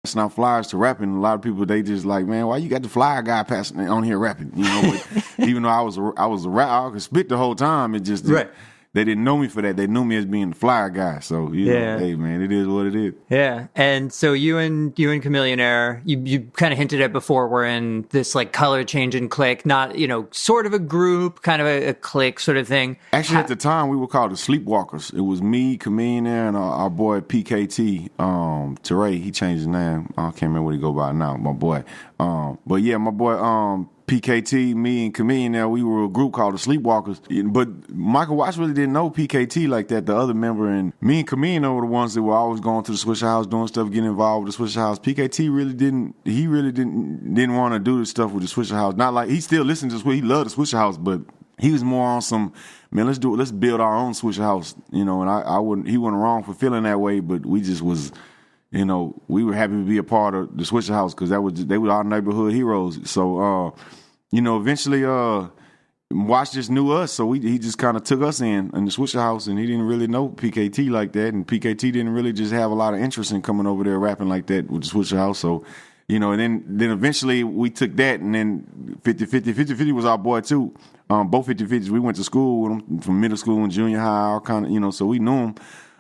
passing out flyers to rapping. A lot of people, they just like, man, why you got the flyer guy passing on here rapping? You know, but even though I was a rap, I could spit the whole time. It just right. They didn't know me for that. They knew me as being the flyer guy. So you know, hey man, it is what it is. Yeah. And so you and Chameleonaire, you kind of hinted at before, we're in this like color changing clique, not, you know, sort of a group, kind of a clique sort of thing. Actually, at the time we were called the Sleepwalkers. It was me, Chameleonaire, and our boy PKT, Teray. He changed his name. I can't remember what he go by now, my boy. But yeah, my boy PKT, me, and Chameleonaire, we were a group called the Sleepwalkers. But Michael Watts really didn't know PKT like that, the other member. And me and Chameleonaire were the ones that were always going to the Swisher House, doing stuff, getting involved with the Swisher House. PKT really didn't want to do the stuff with the Swisher House. Not like, he still listened to Swisher, he loved the Swisher House, but he was more on some, man, let's build our own Swisher House. You know, and he wasn't wrong for feeling that way, but we just was, you know, we were happy to be a part of the Swisher House because they were our neighborhood heroes. So, you know, eventually, Watch just knew us, so he just kind of took us in the Swisher House, and he didn't really know PKT like that, and PKT didn't really just have a lot of interest in coming over there rapping like that with the Swisher House. So, you know, and then eventually we took that, and then 50-50 was our boy too. Both 50-50s, we went to school with them from middle school and junior high, all kind of, you know, so we knew him,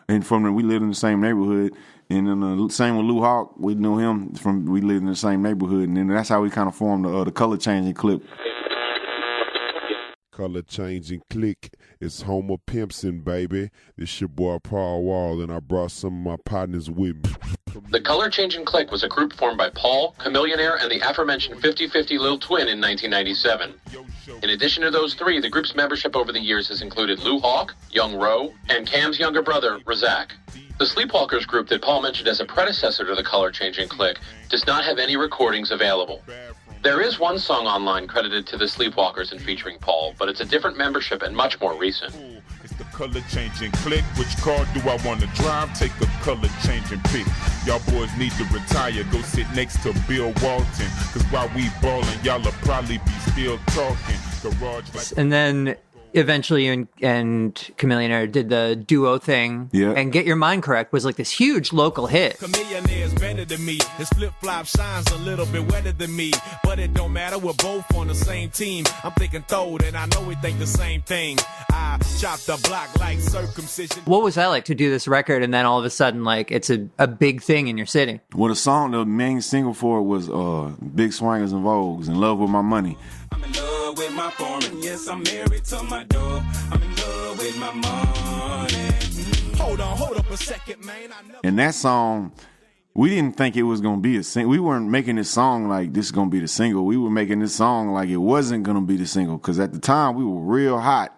and we lived in the same neighborhood. And then the same with Lou Hawk, we knew him we lived in the same neighborhood, and then that's how we kind of formed the color changing clip. Color changing click. It's Homer Pimpson, baby. This your boy Paul Wall, and I brought some of my partners with me. The Color Changing Clique was a group formed by Paul, Chameleonaire, and the aforementioned 50-50 Lil Twin in 1997. In addition to those three, the group's membership over the years has included Lou Hawk, Young Ro, and Cam's younger brother, Razak. The Sleepwalkers group that Paul mentioned as a predecessor to the Color Changing Clique does not have any recordings available. There is one song online credited to the Sleepwalkers and featuring Paul, but it's a different membership and much more recent. It's the Color Changing Click. Which car do I want to drive? Take a color changing pick. Y'all boys need to retire. Go sit next to Bill Walton. Cause while we ballin', y'all'll probably be still talking. Garage like. And then eventually you and Chameleonaire did the duo thing. Yeah. And Get Your Mind Correct was like this huge local hit. Chameleonaire's better than me. His flip-flop shines a little bit wetter than me. But it don't matter, we're both on the same team. I'm thinking Throwed, and I know we think the same thing. I chop the block like circumcision. What was that like to do this record and then all of a sudden like it's a big thing in your city? Well, the main single for it was Big Swangers and Vogues, In Love With My Money. I'm in love with my foreign, yes, I'm married to my dog. I'm in love with my money. Hold up a second, man. And that song, we didn't think it was going to be a single. We weren't making this song like this is going to be the single. We were making this song like it wasn't going to be the single because at the time we were real hot.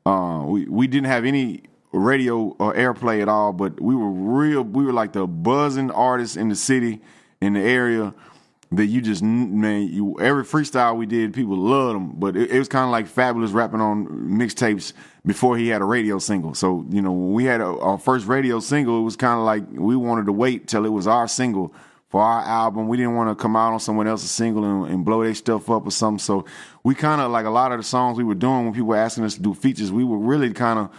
We didn't have any radio or airplay at all, but we were like the buzzing artists in the city, in the area. That you just, man, every freestyle we did, people loved them. But it was kind of like Fabulous rapping on mixtapes before he had a radio single. So, you know, when we had our first radio single, it was kind of like we wanted to wait till it was our single for our album. We didn't want to come out on someone else's single and blow their stuff up or something. So we kind of, like a lot of the songs we were doing when people were asking us to do features, we were really kind of,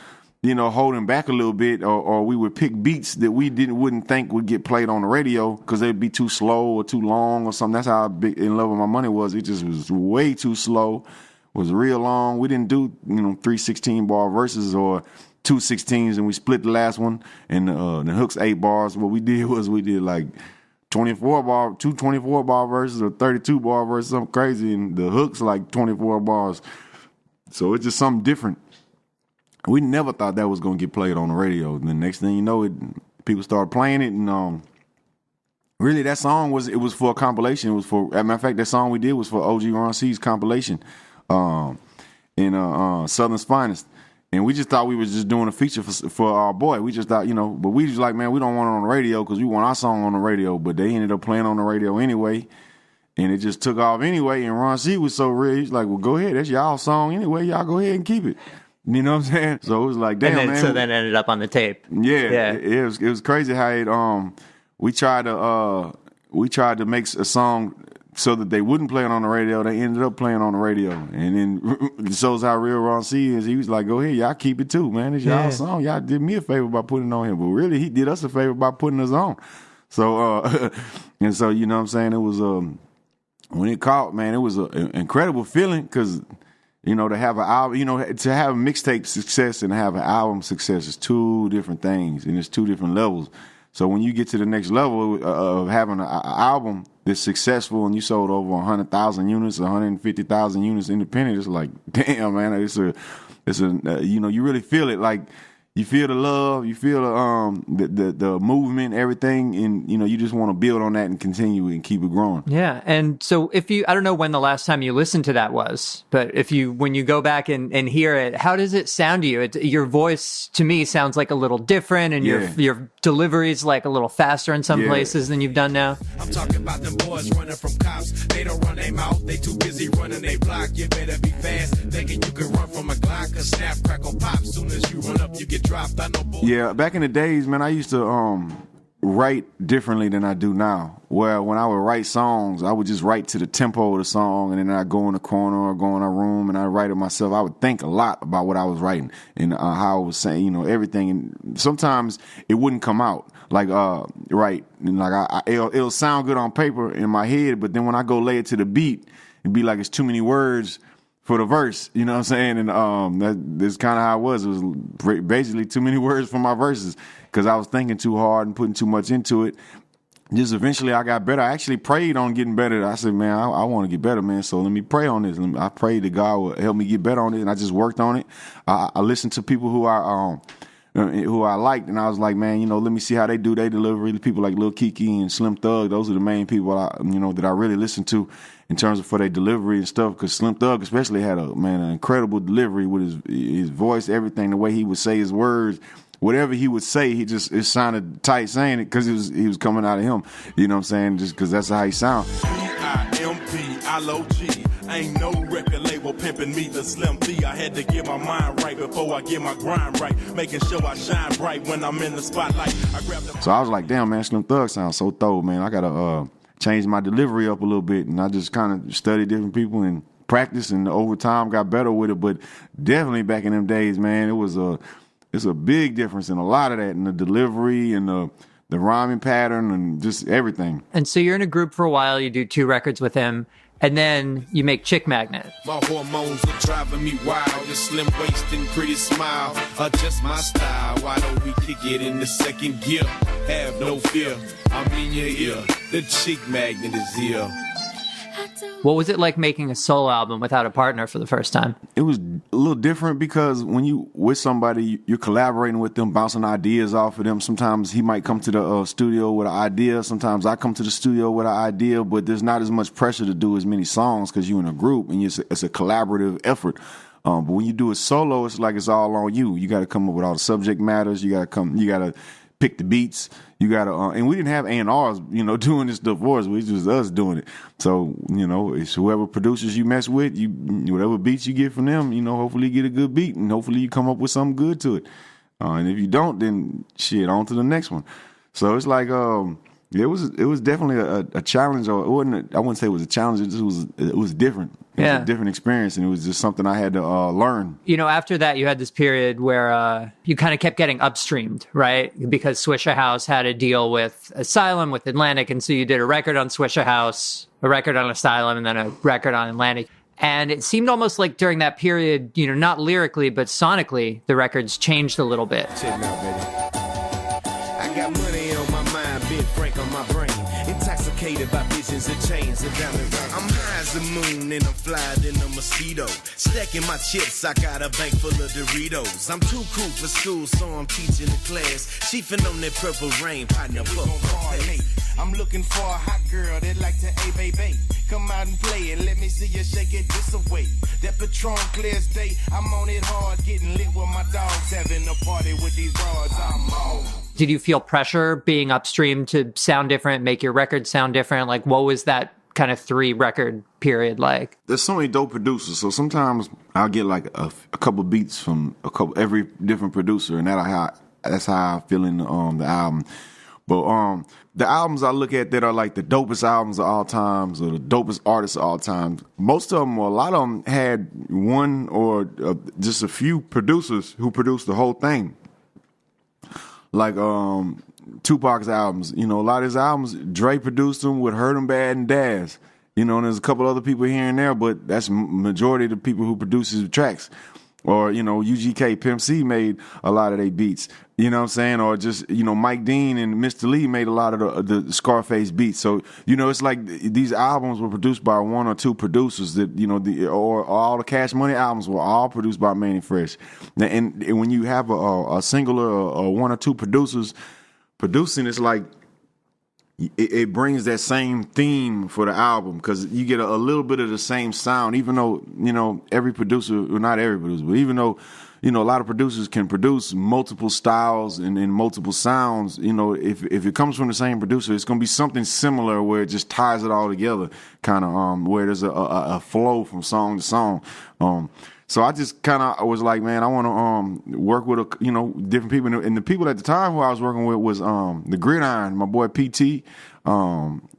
you know, holding back a little bit, or we would pick beats that we wouldn't think would get played on the radio because they'd be too slow or too long or something. That's how big In Love With My Money was. It just was way too slow, was real long. We didn't do, you know, 3 16-bar verses or 2 16s, and we split the last one, and the hook's 8 bars. What we did was we did like 2 24-bar verses or 32-bar verses, something crazy, and the hook's like 24 bars. So it's just something different. We never thought that was going to get played on the radio. And the next thing you know, people started playing it. And really, that song was for a compilation. It was for, as a matter of fact, that song we did was for OG Ron C's compilation in Southern's Finest. And we just thought we were just doing a feature for our boy. We just thought, you know, but we just like, man, we don't want it on the radio because we want our song on the radio. But they ended up playing on the radio anyway. And it just took off anyway. And Ron C was so real. He's like, well, go ahead. That's y'all song anyway. Y'all go ahead and keep it. You know what I'm saying? So it was like, damn, man. So then it ended up on the tape. Yeah. It was crazy how it we tried to make a song so that they wouldn't play it on the radio. They ended up playing on the radio. And then it shows how real Ron C is. He was like, go ahead, y'all keep it too, man. It's y'all song. Y'all did me a favor by putting it on him. But really, he did us a favor by putting us on. So And so, you know what I'm saying? It was, when it caught, man, it was an incredible feeling because, you know, to have an album, you know, to have mixtape success and have an album success is two different things, and it's two different levels. So when you get to the next level of having an album that's successful and you sold over 100,000 units, 150,000 units independent, it's like, damn, man, it's a you know, you really feel it. Like, you feel the love, you feel the movement, everything, and you know you just want to build on that and continue and keep it growing. Yeah, and so if you, I don't know when the last time you listened to that was, but when you go back and hear it, how does it sound to you? Your voice to me sounds like a little different, and your delivery's like a little faster in some places than you've done now. I'm talking about them boys running from cops. They don't run their mouth, they too busy running they block. You better be fast, thinking you can run from a Glock. A snap, crackle, pop. Soon as you run up, you get dropped. I know. Yeah, back in the days, man, I used to write differently than I do now. Where when I would write songs, I would just write to the tempo of the song, and then I'd go in the corner or go in a room and I'd write it myself. I would think a lot about what I was writing and how I was saying, you know, everything. And sometimes it wouldn't come out like right, and like it'll sound good on paper in my head, but then when I go lay it to the beat, it'd be like it's too many words for the verse, you know what I'm saying? And that's kind of how it was. It was basically too many words for my verses because I was thinking too hard and putting too much into it. Just eventually I got better. I actually prayed on getting better. I said, man, I want to get better, man, so let me pray on this. I prayed that God would help me get better on it, and I just worked on it. I listened to people who I liked, and I was like, man, you know, let me see how they do their delivery. People like Lil Kiki and Slim Thug, those are the main people that I really listen to in terms of for their delivery and stuff, because Slim Thug especially had an incredible delivery with his voice, everything, the way he would say his words, whatever he would say, it sounded tight saying it because he was coming out of him, you know what I'm saying, just because that's how he sound. P-I-M-P-L-O-G. Ain't no record label pimping me the Slim P. I had to get my mind right before I get my grind right, making sure I shine bright when I'm in the spotlight. So I was like, damn, man, Slim Thug sounds so thorough, man. I gotta change my delivery up a little bit, and I just kind of studied different people and practiced, and over time got better with it. But definitely back in them days, man, it's a big difference in a lot of that, in the delivery and the rhyming pattern and just everything. And so you're in a group for a while, you do 2 records with him, and then you make Chick Magnet. My hormones are driving me wild. Your slim waist and pretty smile are just my style. Why don't we kick it in the second gear? Have no fear, I'm in your ear. The Chick Magnet is here. What was it like making a solo album without a partner for the first time? It was a little different because when you with somebody, you're collaborating with them, bouncing ideas off of them. Sometimes he might come to the studio with an idea. Sometimes I come to the studio with an idea, but there's not as much pressure to do as many songs because you're in a group and it's a collaborative effort. But when you do it solo, it's like it's all on you. You got to come up with all the subject matters. You got to pick the beats. You got to, and we didn't have A&Rs, doing this stuff for us. It was just us doing it. So, it's whoever producers you mess with, whatever beats you get from them, hopefully you get a good beat and hopefully you come up with something good to it. And if you don't, then shit, on to the next one. So it's like, it was definitely a challenge, or I wouldn't say it was a challenge. It was different. It was a different experience, and it was just something I had to learn. After that, you had this period where you kind of kept getting upstreamed, right? Because Swishahouse had a deal with Asylum, with Atlantic, and so you did a record on Swishahouse, a record on Asylum, and then a record on Atlantic. And it seemed almost like during that period, not lyrically, but sonically, the records changed a little bit. Check it out, baby. I got money on my mind, big Frank on my brain. Intoxicated by visions and chains and diamond rings. I'm high as the moon and I'm fly than a mosquito. Stacking my chips, I got a bank full of Doritos. I'm too cool for school, so I'm teaching the class. Chiefin' on that purple rain, partner, I'm looking for a hot girl that like to baby. Come out and play it, let me see you shake it this away. That Patron clears day, I'm on it hard, getting lit with my dogs, having a party with these broads, I'm on. Did you feel pressure being upstream to sound different, make your record sound different? Like, what was that kind of 3-record period like? There's so many dope producers, so sometimes I'll get like a couple beats from every different producer, and that's how I feel in the album. But the albums I look at that are like the dopest albums of all times, or the dopest artists of all times, most of them, or a lot of them, had one or just a few producers who produced the whole thing. Like Tupac's albums. You know, a lot of his albums, Dre produced them with Hurt 'Em Bad and Daz. You know, and there's a couple other people here and there, but that's majority of the people who produce his tracks. Or, you know, UGK, Pimp C made a lot of their beats. You know what I'm saying? Or just, you know, Mike Dean and Mr. Lee made a lot of the Scarface beats. So, you know, it's like these albums were produced by one or two producers that, you know, or all the Cash Money albums were all produced by Mannie Fresh. And when you have a singular or one or two producers producing, it's like, it brings that same theme for the album because you get a little bit of the same sound, even though, you know, every producer, well, not every producer, but even though, you know, a lot of producers can produce multiple styles and multiple sounds, you know, if it comes from the same producer, it's going to be something similar where it just ties it all together, kind of, where there's a flow from song to song. So I just kind of was like, man, I want to work with different people, and the people at the time who I was working with was the Gridiron, my boy PT.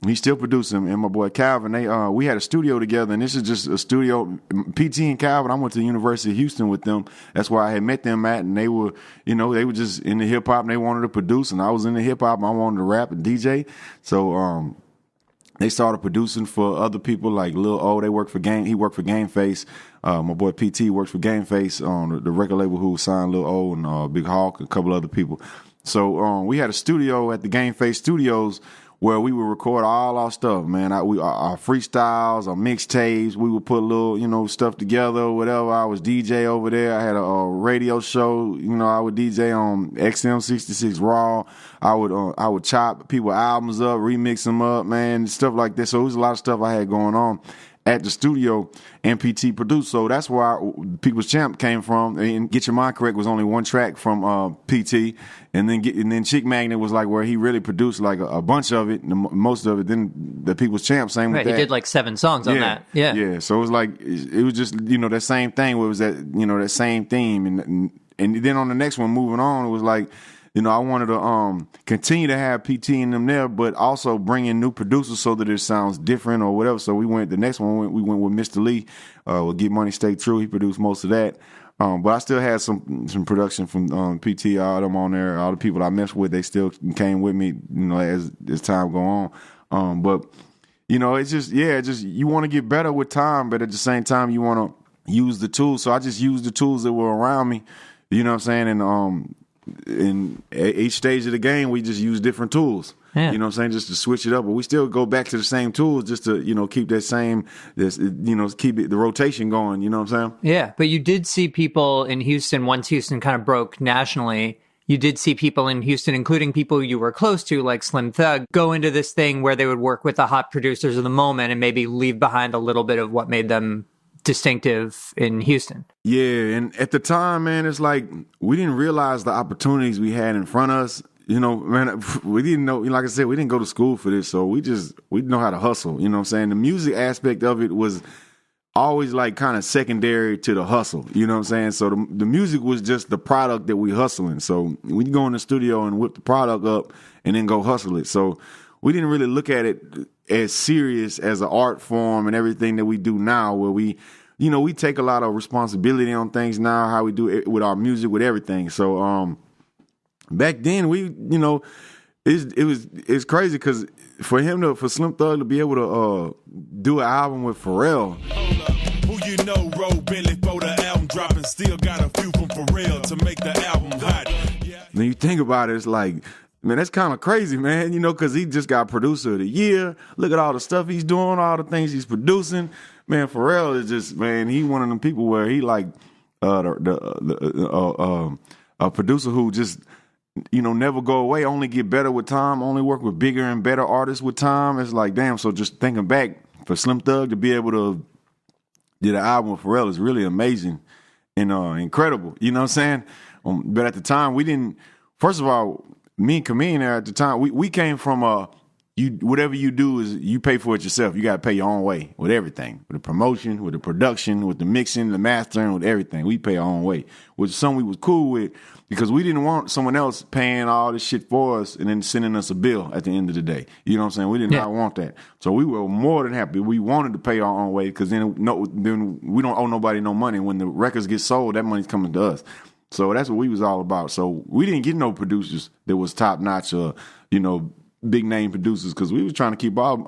He's still producing, and my boy Calvin. We had a studio together, and this is just a studio. PT and Calvin, I went to the University of Houston with them. That's where I had met them at, and they were just in the hip hop, and they wanted to produce, and I was in the hip hop, and I wanted to rap and DJ. So they started producing for other people like Lil O. He worked for Game Face. My boy PT works for Game Face on the record label who signed Lil O and Big Hawk, a couple other people. So we had a studio at the Game Face Studios where we would record all our stuff, man. Our freestyles, our mixtapes. We would put little, stuff together or whatever. I was DJ over there. I had a radio show. I would DJ on XM66 Raw. I would chop people albums up, remix them up, man, stuff like that. So it was a lot of stuff I had going on at the studio, and PT produced. So that's where People's Champ came from. And Get Your Mind Correct was only one track from PT. And then Chick Magnet was like where he really produced like a bunch of it, most of it. Then the People's Champ, same with that. He did like 7 songs on that. Yeah. Yeah. So it was like, it was just, that same thing where it was that same theme. And then on the next one, moving on, it was like, I wanted to continue to have PT in them there, but also bring in new producers so that it sounds different or whatever. So the next one, we went with Mr. Lee, with Get Money, Stay True. He produced most of that. But I still had some production from PT, all them on there. All the people I messed with, they still came with me, as time go on. But, it's just you want to get better with time, but at the same time, you want to use the tools. So I just used the tools that were around me, you know what I'm saying? And in each stage of the game, we just use different tools. Yeah. You know what I'm saying? Just to switch it up. But we still go back to the same tools just to, keep that same, keep the rotation going. You know what I'm saying? Yeah. But you did see people in Houston, once Houston kind of broke nationally, you did see people in Houston, including people you were close to, like Slim Thug, go into this thing where they would work with the hot producers of the moment and maybe leave behind a little bit of what made them distinctive in Houston. Yeah, and at the time, man, it's like we didn't realize the opportunities we had in front of us. Man, we didn't know, like I said, we didn't go to school for this, so we know how to hustle, you know what I'm saying? The music aspect of it was always like kind of secondary to the hustle, you know what I'm saying? So the music was just the product that we hustling. So we go in the studio and whip the product up and then go hustle it. So we didn't really look at it as serious as an art form and everything that we do now, where we take a lot of responsibility on things now, how we do it with our music, with everything. So back then it's crazy because for Slim Thug to be able to do an album with Pharrell. Who you know wrote Billy for the album dropping, still got a few from Pharrell to make the album hot. When you think about it, it's like, man, that's kind of crazy, man, because he just got Producer of the Year. Look at all the stuff he's doing, all the things he's producing. Man, Pharrell is just, man, he one of them people where he like a producer who just, never go away, only get better with time, only work with bigger and better artists with time. It's like, damn, so just thinking back, for Slim Thug to be able to do the album with Pharrell is really amazing and incredible, you know what I'm saying? But at the time, we didn't, first of all, me and Chameleon there at the time, we came from whatever you do is you pay for it yourself. You got to pay your own way with everything, with the promotion, with the production, with the mixing, the mastering, with everything. We pay our own way, which is something we was cool with because we didn't want someone else paying all this shit for us and then sending us a bill at the end of the day. You know what I'm saying? We did not want that. So we were more than happy. We wanted to pay our own way because then we don't owe nobody no money. When the records get sold, that money's coming to us. So that's what we was all about. So we didn't get no producers that was top notch or, big name producers because we was trying to keep our